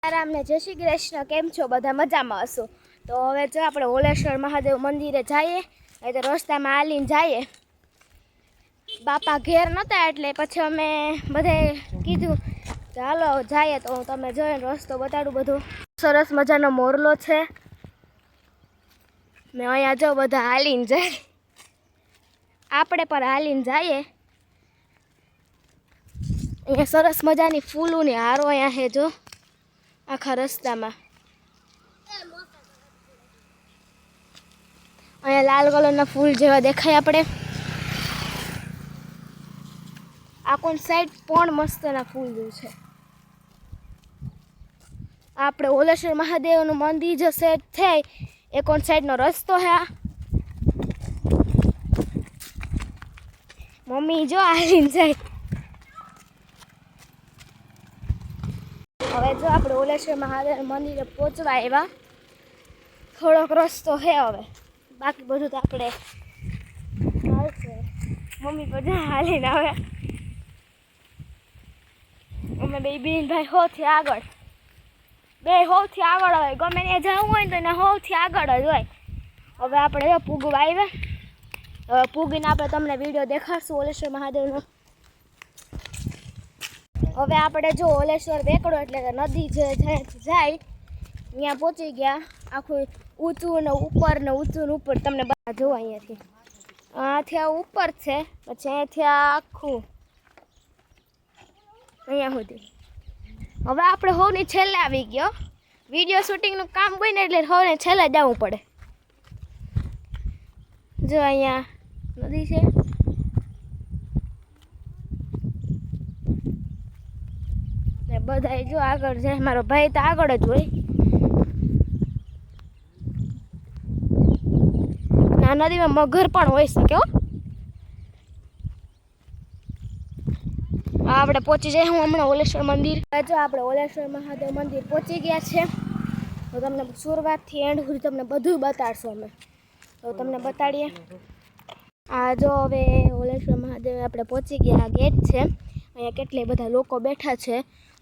રામ ને જય શ્રી કૃષ્ણ. કેમ છો? બધા મજામાં હશો. તો હવે જો આપણે ઓલેશ્વર મહાદેવ મંદિરે જઈએ. એ તો રસ્તામાં હાલીને જઈએ. બાપા ઘેર નહોતા એટલે પછી અમે બધે કીધું ચાલો જઈએ. તો તમે જોઈને રસ્તો બતાડું. બધું સરસ મજાનો મોરલો છે ને અહીંયા જો બધા હાલીને જાય. આપણે પણ હાલીને જઈએ. અહીંયા સરસ મજાની ફૂલોની હારો અહીંયા છે જો આખા રસ્તામાં. અહીંયા લાલ કલરના ફૂલ જેવા દેખાય. આપણે આ કોણ સાઈડ પણ મસ્તના ફૂલ જેવું છે. આપણે ઓલેશ્વર મહાદેવનું મંદિર જે સેટ થાય એ કોણ સાઈડનો રસ્તો છે. મમ્મી જો હાલીને જાય. હવે જો આપણે ઓલેશ્વર મહાદેવ મંદિરે પહોંચવા આવ્યા. થોડોક રસ્તો છે હવે, બાકી બધું તો આપણે ચાલશે. મમ્મી બધા હાલીને આવે. અમે બે ભાઈ સૌથી આગળ હોય. ગમે ત્યાં જવું હોય ને તો એને સૌથી આગળ જ હોય. હવે આપણે પૂગવા આવ્યા. હવે પૂગીને આપણે તમને વિડીયો દેખાડશું ઓલેશ્વર મહાદેવનો. હવે આપણે જો ઓલેશ્વર વેકડો એટલે કે નદી જે જાય ત્યાં પહોંચી ગયા. આખું ઊંચું ને ઊંચું ને ઉપર તમને બધા જોવો. અહીંયાથી આથી આ ઉપર છે, પછી અહીંયાથી આ આખું અહીંયા સુધી. હવે આપણે હોવની છેલ્લે આવી ગયો. વિડીયો શૂટિંગનું કામ હોય ને એટલે હોવને છેલ્લે જવું પડે. જો અહીંયા નદી છે. બધા જો આગળ જાય. મારો ભાઈ તો આગળ જ હોય. આ નદીમાં મગર પણ હોઈ શકે હો. આપણે પહોંચી જાય. હું હમણાં ઓલેશ્વર મંદિર. જો આપણે ઓલેશ્વર મહાદેવ મંદિર પહોંચી ગયા છે. તો તમને શરૂઆતથી એન્ડ સુધી તમને બધું બતાડશું અમે. તો તમને બતાડીએ. આ જો હવે ઓલેશ્વર મહાદેવ આપણે પહોંચી ગયા. આ ગેટ છે. અહીંયા કેટલી બધા લોકો બેઠા છે.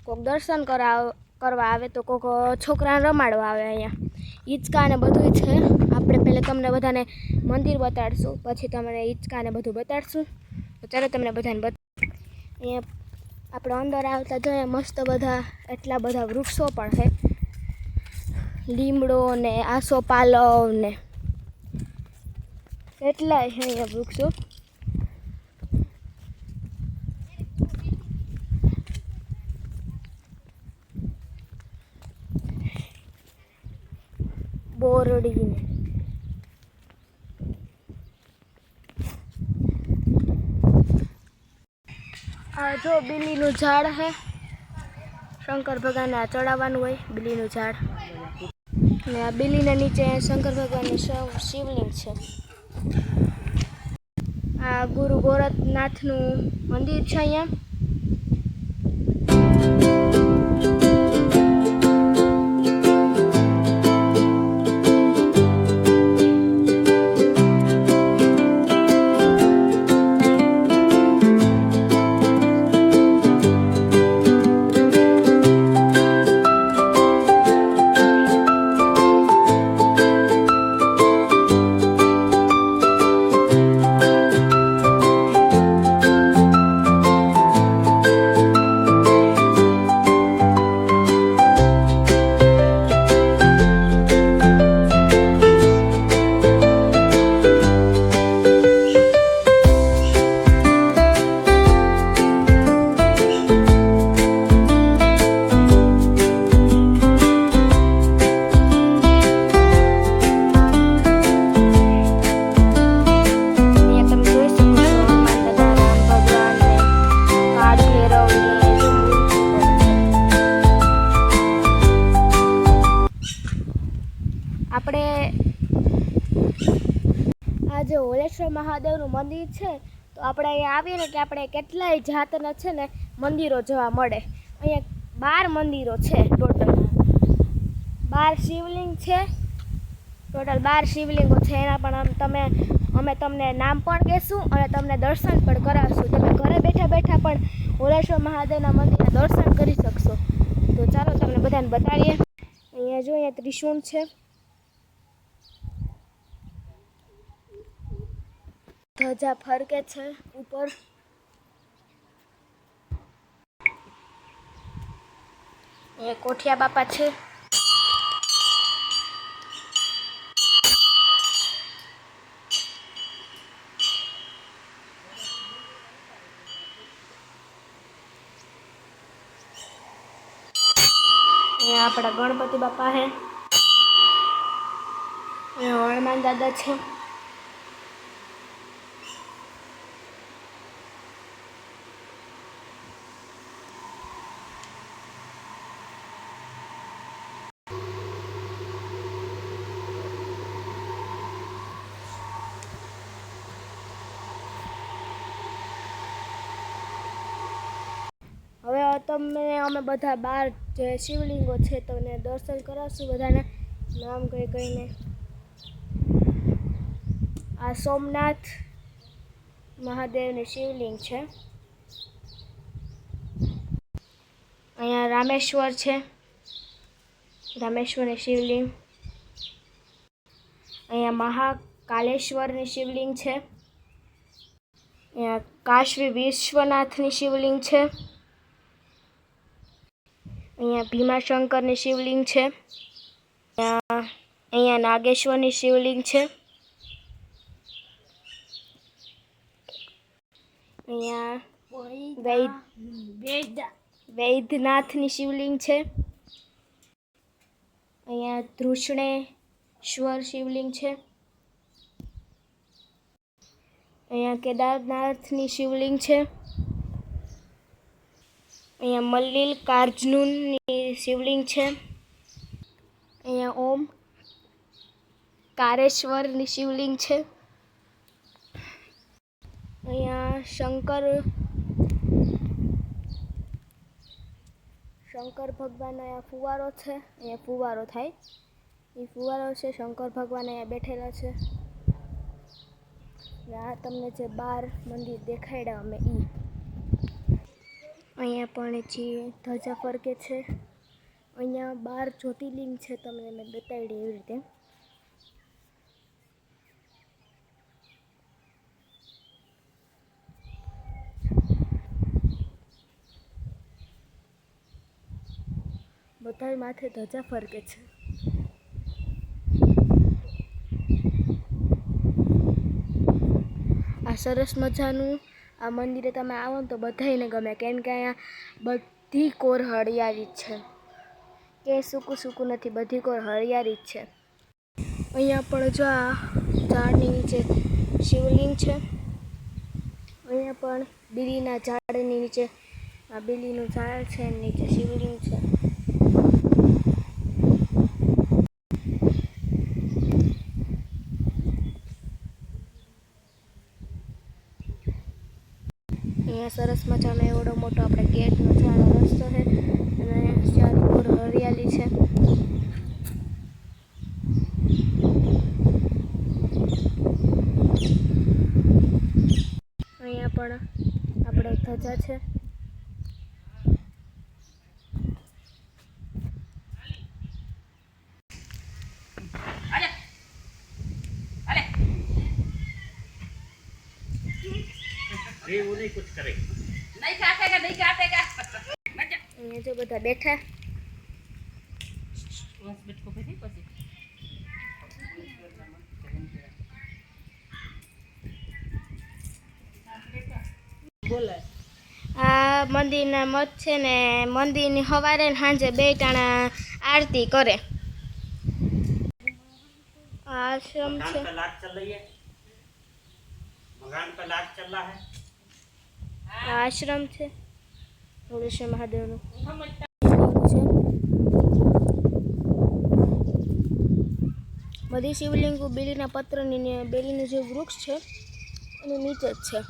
કોઈક દર્શન કરવા આવે તો કોઈક છોકરાને રમાડવા આવે. અહીંયા હિંચકા ને બધું છે. આપણે પહેલાં તમને બધાને મંદિર બતાડશું, પછી તમને હિંચકા ને બધું બતાડશું. તો ચાલો તમને બધાને અહીંયા આપણે અંદર આવતા જોઈએ. મસ્ત બધા એટલા બધા વૃક્ષો પણ છે. લીમડો ને આસોપાલવ ને કેટલાય છે અહીંયા વૃક્ષો. બોરડીને આ જો બિલીનું ઝાડ છે. શંકર ભગવાનને આ ચડાવવાનું હોય બિલીનું ઝાડ. ને આ બિલીના નીચે શંકર ભગવાનનું શિવલિંગ છે. આ ગુરુ ગોરખનાથનું મંદિર છે અહીંયા. આપણે આ જે ઓલેશ્વર મહાદેવનું મંદિર છે તો આપણે અહીંયા આવીએ ને એટલે આપણે કેટલાય જાતના છે ને મંદિરો જોવા મળે. અહીંયા 12 મંદિરો છે ટોટલ. 12 શિવલિંગ છે. ટોટલ 12 શિવલિંગો છે. એના પણ અમે તમને નામ પણ કહેશું અને તમને દર્શન પણ કરાવશું. તમે ઘરે બેઠા બેઠા પણ ઓલેશ્વર મહાદેવના મંદિરના દર્શન કરી શકશો. તો ચાલો તમને બધાને બતાડીએ. અહીંયા જો અહીંયા ત્રિશુળ છે, ધજા ફરકે છે ઉપર. અહીંયા કોઠિયા બાપા છે. અહીંયા આપણા ગણપતિ બાપા છે. અહીંયા હનુમાન દાદા છે. હવે અમે બધા 12 જે શિવલિંગો છે તમને દર્શન કરાવશું બધાને નામ કહીને. આ સોમનાથ મહાદેવની શિવલિંગ છે. અહીંયા રામેશ્વર છે, રામેશ્વરની શિવલિંગ. અહીંયા મહાકાલેશ્વરની શિવલિંગ છે. અહીંયા કાશી વિશ્વનાથની શિવલિંગ છે. અહીંયા ભીમાશંકરની શિવલિંગ છે. અહીંયા નાગેશ્વરની શિવલિંગ છે. અહીંયા વૈદ્યનાથની શિવલિંગ છે. અહીંયા ધૃષ્ણેશ્વર શિવલિંગ છે. અહીંયા કેદારનાથની શિવલિંગ છે. અહીંયા મલ્લિકાર્જુનની શિવલિંગ છે. અહીંયા ઓમ કારેશ્વરની શિવલિંગ છે. અહીંયા શંકર ભગવાનનો અહીંયા ફુવારો છે. અહીંયા ફુવારો થાય એ ફુવારો છે. શંકર ભગવાન અહીંયા બેઠેલા છે. આ તમને જે 12 મંદિર દેખાડ્યા અમે ઈ. અહીંયા પણ જે ધજા ફરકે છે. અહીંયા 12 જ્યોતિર્લિંગ છે, તમને મેં બતાવી એવી રીતે. બધા માથે ધજા ફરકે છે. આ સરસ મજાનું આ મંદિરે તમે આવો ને તો બધાને ગમે, કેમ કે અહીંયા બધી કોર હરિયાળી જ છે, કે સૂકું સૂકું નથી, બધી કોર હરિયાળી જ છે. અહીંયા પણ જો આ ઝાડની નીચે શિવલિંગ છે. અહીંયા પણ બીલીના ઝાડની નીચે આ બીલીનું ઝાડ છે, નીચે શિવલિંગ છે. અહીંયા સરસ મજાનો એવડો મોટો આપણે ગેટનો ચારો રસ્તો છે અને ચારે કોર હરિયાળી છે. અહીંયા પણ આપણે ધજા છે. वो नहीं कुछ करे, नहीं काटेगा नहीं काटेगा। અહીંયા જો બધા બેઠા. આ મંદિરના મત છે ને મંદિરની સવારે ને સાંજે 2 ટાણા આરતી કરે. आश्रम मकान છે. पे लाइट चल रही है, मकान पे लाइट चल रहा है। आश्रम છે ઓલેશ્વર મહાદેવનું. બધી શિવલિંગો બેલીના પત્રની બેલીનું જે વૃક્ષ છે એની નીચે જ છે.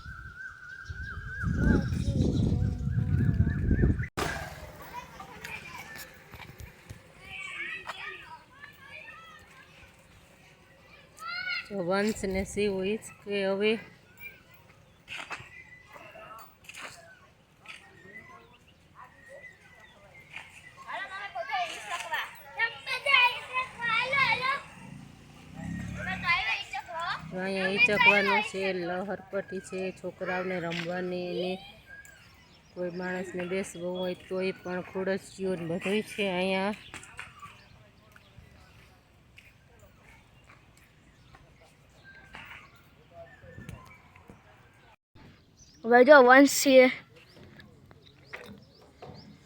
જો વંશ ને શિવ ઈચ કે હવે અહીંયા હિચકવાનું છે, લહરપટ્ટી છે, છોકરાઓને રમવાની ને કોઈ માણસને બેસવું હોય તોય પણ ખુરશીઓ ને બધું છે અહીંયા. હવે જો વંશ છે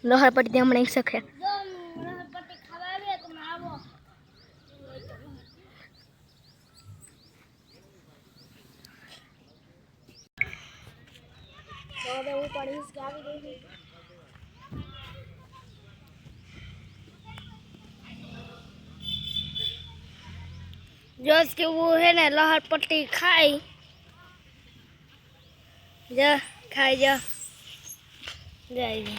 લહરપટ્ટી હમણાં શીખે. તો હવે હું પણ હિંચકે આવી ગઈ છું. જસ કેવું હે ને લહરપટ્ટી ખાઈ જા ખાઈ જા જાય.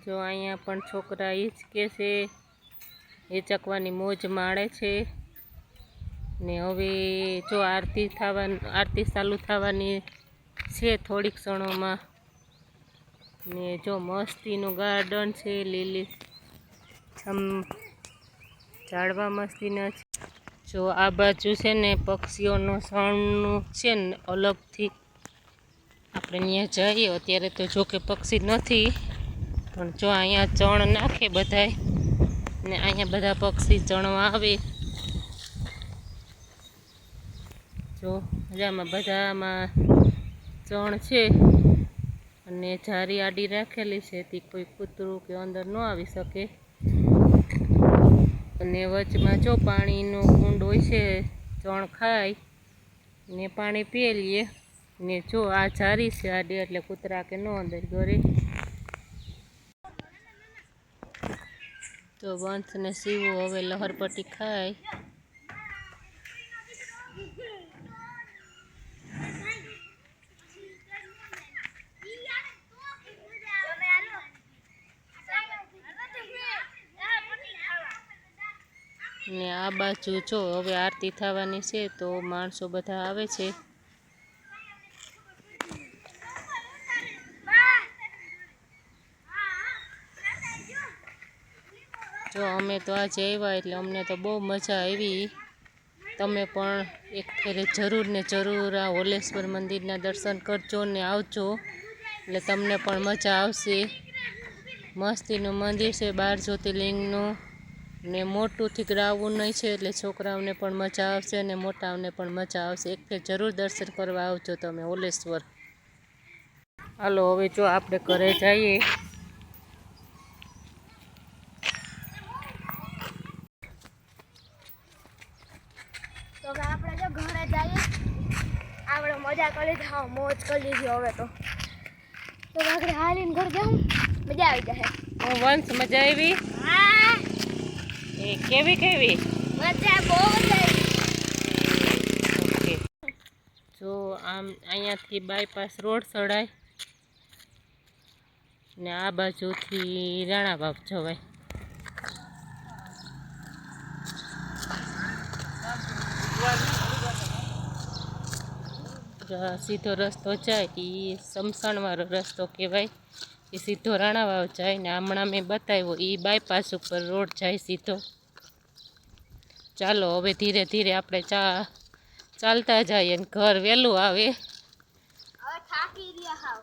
જો અહીંયા પણ છોકરા હિચકે છે, હિચકવાની મોજ માણે છે ને હવે જો આરતી ચાલુ થવાની છે થોડીક ક્ષણોમાં. ને જો મસ્તીનું ગાર્ડન છે, લીલી ઝાડવા મસ્તીના છે. જો આ બાજુ છે ને પક્ષીઓનો સણનું છે ને અલગથી આપણે ત્યાં જઈએ. અત્યારે તો જો કે પક્ષી નથી, પણ જો અહીંયા ચણ નાખે બધાય ને અહીંયા બધા પક્ષી ચણવા આવે. જો મજામાં બધામાં ચણ છે અને જારી આડી રાખેલી છે તે કોઈ કૂતરું કે અંદર ન આવી શકે. અને વચમાં જો પાણીનો કુંડ હોય છે, ચણ ખાય ને પાણી પીએ લઈએ. ને જો આ જારી છે આડી એટલે કૂતરા કે ન અંદર ઘરે. તો વંશ ને શિવો હવે લહરપટ્ટી ખાય. ને આ બાજુ જો હવે આરતી થવાની છે તો માણસો બધા આવે છે. જો અમે તો આજે આવ્યા એટલે અમને તો બહુ મજા આવી. તમે પણ એક ફેરે જરૂર ને જરૂર આ હોલેશ્વર મંદિરના દર્શન કરજો ને આવજો એટલે તમને પણ મજા આવશે. મસ્તીનું મંદિર છે 12 જ્યોતિર્લિંગનું ને મોટું ઠીકરાવું નહીં છે એટલે છોકરાઓને પણ મજા આવશે અને મોટાઓને પણ મજા આવશે. એક ફેર જરૂર દર્શન કરવા આવજો તમે હોલેશ્વર. હાલો હવે જો આપણે ઘરે જઈએ. તો હવે આપણે જો ઘરે જઈએ. આપણે મજા કરી લીધી, હા મોજ કરી લીધી. હવે તો આપણે હાલીને ઘર જાઉં, મજા આવી જાય. વંશ મજા આવી? હા એ કેવી મજા બહુ મજા આવી. ઓકે. જો આમ અહીંયાથી બાયપાસ રોડ ચડાય ને આ બાજુથી રાણાવાવ જવાય. સીધો રસ્તો જાય એ શમશાનવાળો રસ્તો કહેવાય, એ સીધો રાણાવાવ જાય. ને હમણાં મેં બતાવ્યો એ બાયપાસ ઉપર રોડ જાય સીધો. ચાલો હવે ધીરે ધીરે આપણે ચાલતા જઈએ ને ઘર વહેલું આવે. હવે થાકી રહ્યા હાવ.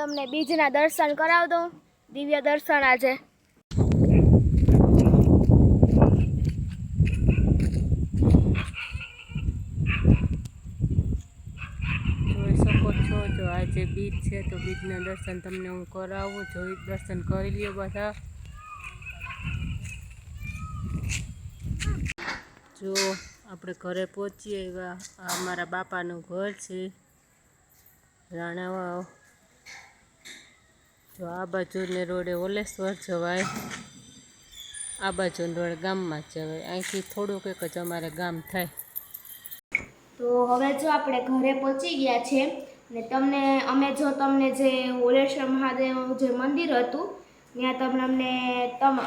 તમને બીજના દર્શન કરાવી દઉં, દિવ્ય દર્શન આજે. જોઈ શકો છો, જો આજે બીજ છે તો બીજના દર્શન તમને હું કરાવું. જોઈ દર્શન કરી લ્યો બધા. જો આપણે ઘરે પહોંચીએ એવા આ મારા બાપાનું ઘર છે, રાણાવાવ. જો આ બાજુને રોડે ઓલેશ્વર જવાય, આ બાજુને રોડ ગામમાં જ જવાય. અહીંથી થોડુંક એક જ અમારે ગામ થાય. તો હવે જો આપણે ઘરે પહોંચી ગયા છે ને અમે જે ઓલેશ્વર મહાદેવનું જે મંદિર હતું ત્યાં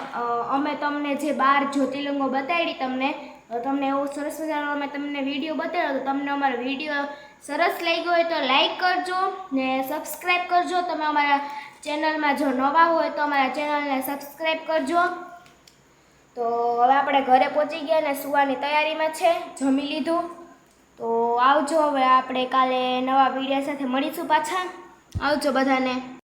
અમે તમને જે 12 જ્યોતિર્લિંગો બતાવી તમને એવો સરસ મજાનો અમે તમને વિડીયો બતાવ્યો. તો તમને અમારો વિડીયો સરસ લાગ્યો હોય તો લાઈક કરજો ને સબસ્ક્રાઈબ કરજો. તમે અમારા ચેનલમાં જો નવા હોય તો અમારા ચેનલને સબસ્ક્રાઈબ કરજો. તો હવે આપણે ઘરે પહોંચી ગયા ને સુવાની તૈયારીમાં છે, જમી લીધું. તો આવજો, હવે આપણે કાલે નવા વિડીયો સાથે મળીશું પાછા. આવજો બધાને.